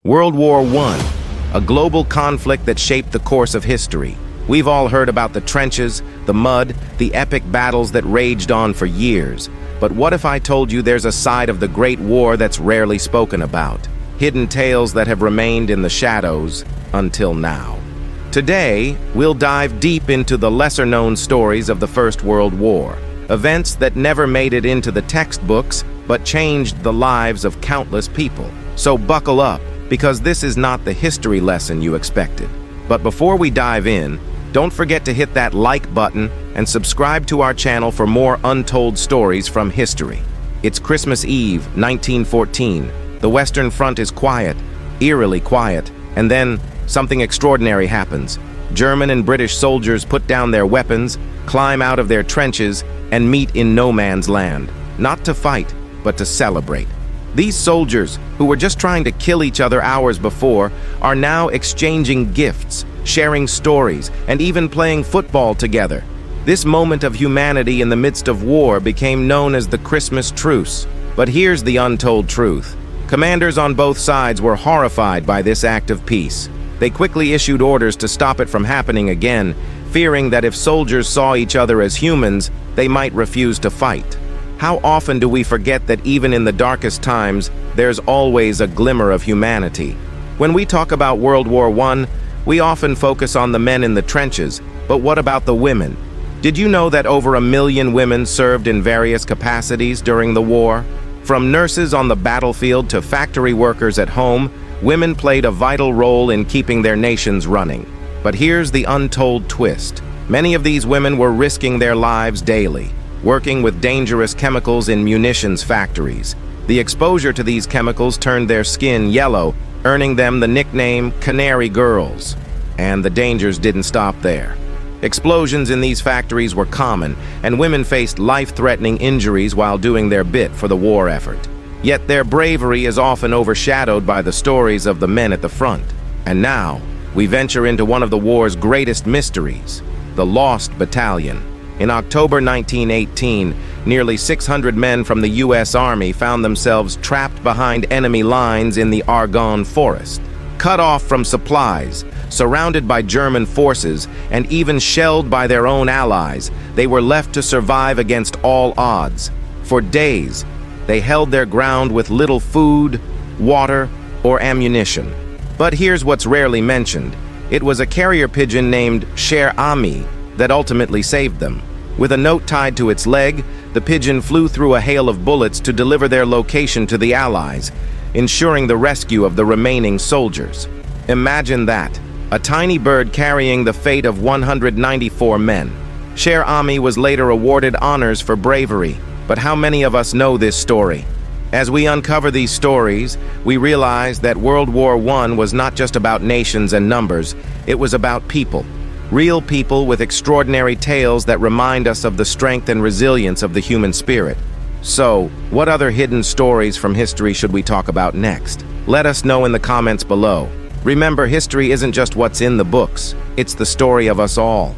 World War I, a global conflict that shaped the course of history. We've all heard about the trenches, the mud, the epic battles that raged on for years. But what if I told you there's a side of the Great War that's rarely spoken about? Hidden tales that have remained in the shadows until now. Today, we'll dive deep into the lesser-known stories of the First World War. Events that never made it into the textbooks, but changed the lives of countless people. So buckle up, because this is not the history lesson you expected. But before we dive in, don't forget to hit that like button and subscribe to our channel for more untold stories from history. It's Christmas Eve, 1914. The Western Front is quiet, eerily quiet, and then something extraordinary happens. German and British soldiers put down their weapons, climb out of their trenches, and meet in no man's land. Not to fight, but to celebrate. These soldiers, who were just trying to kill each other hours before, are now exchanging gifts, sharing stories, and even playing football together. This moment of humanity in the midst of war became known as the Christmas Truce. But here's the untold truth. Commanders on both sides were horrified by this act of peace. They quickly issued orders to stop it from happening again, fearing that if soldiers saw each other as humans, they might refuse to fight. How often do we forget that even in the darkest times, there's always a glimmer of humanity? When we talk about World War I, we often focus on the men in the trenches, but what about the women? Did you know that over 1 million women served in various capacities during the war? From nurses on the battlefield to factory workers at home, women played a vital role in keeping their nations running. But here's the untold twist. Many of these women were risking their lives daily, working with dangerous chemicals in munitions factories. The exposure to these chemicals turned their skin yellow, earning them the nickname Canary Girls. And the dangers didn't stop there. Explosions in these factories were common, and women faced life-threatening injuries while doing their bit for the war effort. Yet their bravery is often overshadowed by the stories of the men at the front. And now, we venture into one of the war's greatest mysteries, the Lost Battalion. In October 1918, nearly 600 men from the U.S. Army found themselves trapped behind enemy lines in the Argonne Forest. Cut off from supplies, surrounded by German forces, and even shelled by their own allies, they were left to survive against all odds. For days, they held their ground with little food, water, or ammunition. But here's what's rarely mentioned. It was a carrier pigeon named Cher Ami that ultimately saved them. With a note tied to its leg, the pigeon flew through a hail of bullets to deliver their location to the Allies, ensuring the rescue of the remaining soldiers. Imagine that, a tiny bird carrying the fate of 194 men. Cher Ami was later awarded honors for bravery, but how many of us know this story? As we uncover these stories, we realize that World War I was not just about nations and numbers, it was about people. Real people with extraordinary tales that remind us of the strength and resilience of the human spirit. So, what other hidden stories from history should we talk about next? Let us know in the comments below. Remember, history isn't just what's in the books, it's the story of us all.